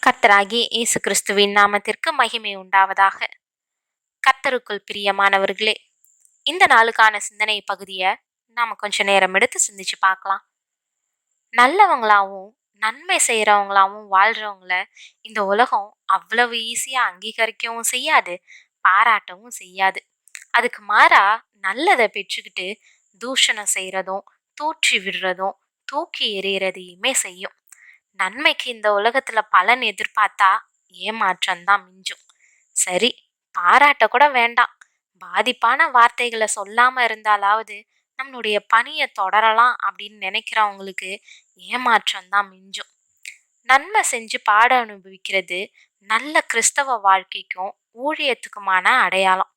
கர்த்தராகிய இயேசு கிறிஸ்துவின் நாமத்திற்கு மகிமை உண்டாவதாக. கர்த்தருக்குள் பிரியமானவர்களே, இந்த நாளுக்கான சிந்தனை பகுதியை நாம கொஞ்ச நேரம் எடுத்து சிந்திச்சு பார்க்கலாம். நல்லவங்களாவும் நன்மை செய்யறவங்களாவும் வாழ்றவங்கள இந்த உலகம் அவ்வளவு ஈஸியா அங்கீகரிக்கவும் செய்யாது, பாராட்டவும் செய்யாது. அதுக்கு மாறா நல்லதை பெற்றுக்கிட்டு தூஷணம் செய்யறதும், தூற்றி விடுறதும், தூக்கி எறியறதையுமே செய்யும். நன்மைக்கு இந்த உலகத்துல பலன் எதிர்பார்த்தா ஏமாற்றம்தான் மிஞ்சும். சரி, பாராட்ட கூட வேண்டாம், பாதிப்பான வார்த்தைகளை சொல்லாம இருந்தாலாவது நம்மளுடைய பணியை தொடரலாம் அப்படின்னு நினைக்கிறவங்களுக்கு ஏமாற்றம்தான் மிஞ்சும். நன்மை செஞ்சு பாட அனுபவிக்கிறது நல்ல கிறிஸ்தவ வாழ்க்கைக்கும் ஊழியத்துக்குமான அடையாளம்.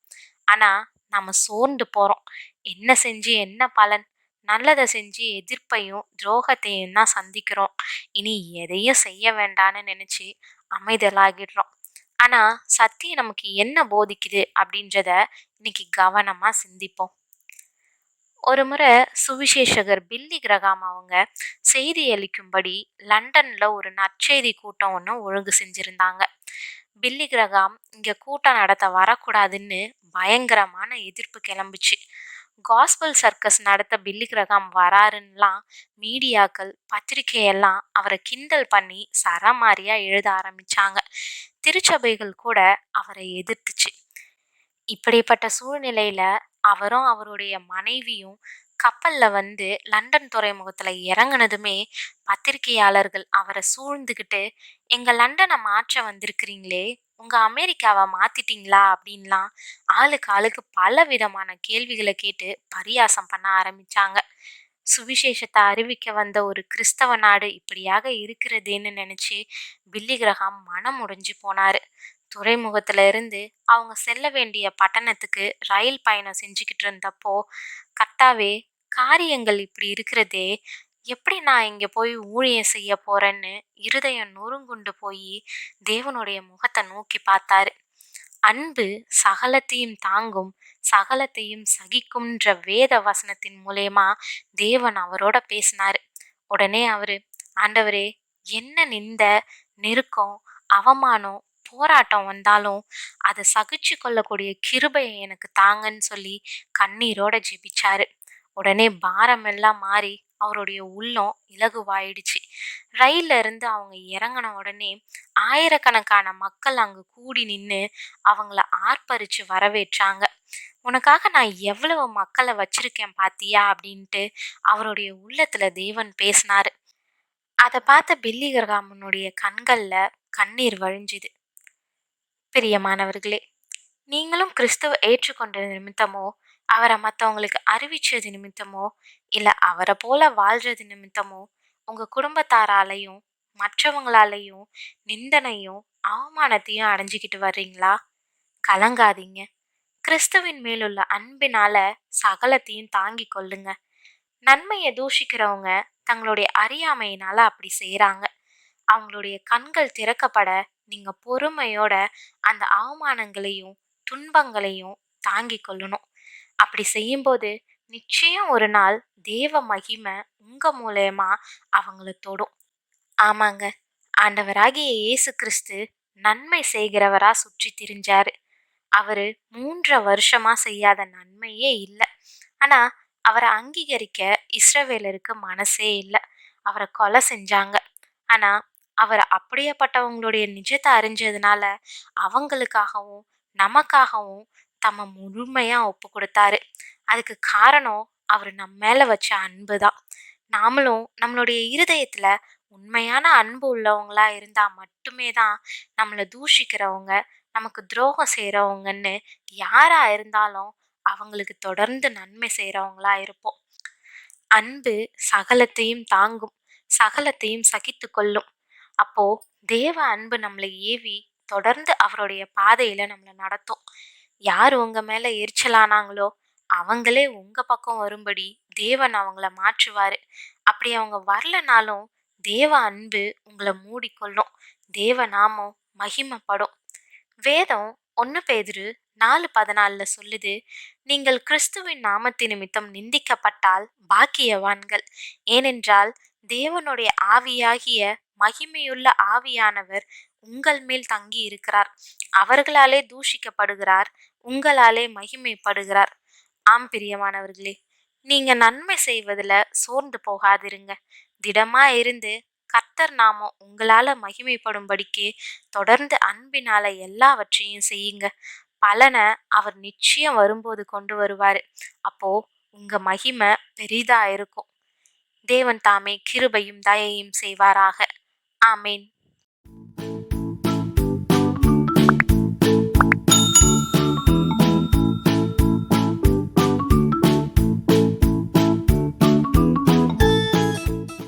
ஆனா நாம சோர்ந்து போறோம். என்ன செஞ்சு என்ன பலன்? நல்லதை செஞ்சு எதிர்ப்பையும் துரோகத்தையும் தான் சந்திக்கிறோம். இனி எதையும் செய்ய வேண்டான்னு நினைச்சு அமைதலாகிடுறோம். ஆனா சத்தியம் நமக்கு என்ன போதிக்குது அப்படின்றத இன்னைக்கு கவனமா சிந்திப்போம். ஒரு முறை சுவிசேஷகர் பில்லி கிரகாம் அவங்க செய்தி அளிக்கும்படி லண்டன்ல ஒரு நற்செய்தி கூட்டம் ஒன்று ஒழுங்கு செஞ்சிருந்தாங்க. பில்லி கிரகாம் இங்க கூட்டம் நடத்த வரக்கூடாதுன்னு பயங்கரமான எதிர்ப்பு கிளம்புச்சு. காஸ்பல் சர்க்கஸ் நடத்த பில்லி கிரகாம் வராருன்னெலாம் மீடியாக்கள், பத்திரிகையெல்லாம் அவரை கிண்டல் பண்ணி சரமாரியா எழுத ஆரம்பிச்சாங்க. திருச்சபைகள் கூட அவரை எதிர்த்துச்சு. இப்படிப்பட்ட சூழ்நிலையில அவரும் அவருடைய மனைவியும் கப்பல்ல வந்து லண்டன் துறைமுகத்துல இறங்குனதுமே பத்திரிகையாளர்கள் அவரை சூழ்ந்துகிட்டு, எங்க லண்டனை மாற்ற வந்திருக்கிறீங்களே, உங்க அமெரிக்காவை மாத்திட்டீங்களா அப்படின்லாம் ஆளுக்கு ஆளுக்கு பல விதமான கேள்விகளை கேட்டு பரியாசம் பண்ண ஆரம்பிச்சாங்க. சுவிசேஷத்தை அறிவிக்க வந்த ஒரு கிறிஸ்தவ நாடு இப்படியாக இருக்கிறதேன்னு நினைச்சு பில்லி கிரகாம் மனம் உடைஞ்சு போனாரு. துறைமுகத்துல இருந்து அவங்க செல்ல வேண்டிய பட்டணத்துக்கு ரயில் பயணம் செஞ்சுக்கிட்டு இருந்தப்போ, கர்த்தாவே, காரியங்கள் இப்படி இருக்கிறதே, எப்படி நான் இங்க போய் ஊழியம் செய்ய போறேன்னு இருதயம் நொறுங்குண்டு போய் தேவனுடைய முகத்தை நோக்கி பார்த்தாரு. அன்பு சகலத்தையும் தாங்கும், சகலத்தையும் சகிக்கும்ன்ற வேத வசனத்தின் மூலயமா தேவன் அவரோட பேசினாரு. உடனே அவரு, ஆண்டவரே, என்ன நிந்த, நெருக்கம், அவமானம், போராட்டம் வந்தாலும் அதை சகிச்சு கொள்ளக்கூடிய கிருபையை எனக்கு தாங்கன்னு சொல்லி கண்ணீரோட ஜெபிச்சாரு. உடனே பாரம் எல்லாம் மாறி அவருடைய உள்ளம் இலகுவாயிடுச்சு. ரயில்ல இருந்து அவங்க இறங்கின உடனே ஆயிரக்கணக்கான மக்கள் அங்கு கூடி நின்று அவங்கள ஆர்ப்பரிச்சு வரவேற்றாங்க. உனக்காக நான் எவ்வளவு மக்களை வச்சிருக்கேன் பாத்தியா அப்படின்ட்டு அவருடைய உள்ளத்துல தேவன் பேசினாரு. அதை பார்த்த பில்லி கிரகாமனுடைய கண்கள்ல கண்ணீர் வழிஞ்சுது. பிரியமானவர்களே, நீங்களும் கிறிஸ்துவ ஏற்றுக்கொண்டது நிமித்தமோ, அவரை மற்றவங்களுக்கு அறிவிச்சது நிமித்தமோ, இல்லை அவரை போல வாழ்றது நிமித்தமோ உங்க குடும்பத்தாராலையும் மற்றவங்களாலையும் நிந்தனையும் அவமானத்தையும் அடைஞ்சிக்கிட்டு வர்றீங்களா? கலங்காதீங்க. கிறிஸ்துவின் மேலுள்ள அன்பினால சகலத்தையும் தாங்கி கொள்ளுங்க. நன்மையை தூஷிக்கிறவங்க தங்களுடைய அறியாமையினால அப்படி செய்யறாங்க. அவங்களுடைய கண்கள் திறக்கப்பட நீங்க பொறுமையோட அந்த அவமானங்களையும் துன்பங்களையும் தாங்கி கொள்ளணும். அப்படி செய்யும்போது நிச்சயம் ஒரு நாள் தேவ மகிமை உங்க மூலயமா அவங்கள தொடும். ஆமாங்க, ஆண்டவராகிய இயேசு கிறிஸ்து நன்மை செய்கிறவரா சுற்றி திரிஞ்சாரு. அவரு 3 வருஷமா செய்யாத நன்மையே இல்லை. ஆனா அவரை அங்கீகரிக்க இஸ்ரவேலருக்கு மனசே இல்லை. அவரை கொலை செஞ்சாங்க. ஆனா அவர் அப்படியேப்பட்டவங்களுடைய நிஜத்தை அறிஞ்சதுனால அவங்களுக்காகவும் நமக்காகவும் தம்ம முழுமையா ஒப்பு கொடுத்தாரு. அதுக்கு காரணம் அவர் நம்ம மேல வச்ச அன்பு தான். நாமளும் நம்மளுடைய இருதயத்துல உண்மையான அன்பு உள்ளவங்களா இருந்தா மட்டுமே தான் நம்மளை தூஷிக்கிறவங்க, நமக்கு துரோகம் செய்யறவங்கன்னு யாரா இருந்தாலும் அவங்களுக்கு தொடர்ந்து நன்மை செய்யறவங்களா இருப்போம். அன்பு சகலத்தையும் தாங்கும், சகலத்தையும் சகித்து கொள்ளும். அப்போ தேவ அன்பு நம்மளை ஏவி தொடர்ந்து அவருடைய பாதையில நம்மளை நடத்தும். யார் உங்க மேல எரிச்சலானாங்களோ அவங்களே உங்க பக்கம் வரும்படி தேவன் அவங்கள மாற்றுவாரு. அப்படி அவங்க வரலனாலும் தேவ அன்பு உங்களை மூடிக்கொள்ளும். தேவ நாமம் மகிமைப்படும். வேதம் 1 பேதுரு 4:14 சொல்லுது, நீங்கள் கிறிஸ்துவின் நாமத்து நிமித்தம் நிந்திக்கப்பட்டால் பாக்கியவான்கள். ஏனென்றால் தேவனுடைய ஆவியாகிய மகிமையுள்ள ஆவியானவர் உங்கள் மேல் தங்கி இருக்கிறார். அவர்களாலே தூஷிக்கப்படுகிறார், உங்களாலே மகிமைப்படுகிறார். ஆம் பிரியமானவர்களே, நீங்க நன்மை செய்வதுல சோர்ந்து போகாதிருங்க. திடமா இருந்து கர்த்தர் நாமம் உங்களால மகிமைப்படும்படிக்கு தொடர்ந்து அன்பினால எல்லாவற்றையும் செய்யுங்க. பலனை அவர் நிச்சயம் வரும்போது கொண்டு வருவாரு. அப்போ உங்க மகிமை பெரிதா இருக்கும். தேவன் தாமே கிருபையும் தயையும் செய்வாராக. ஆமேன்.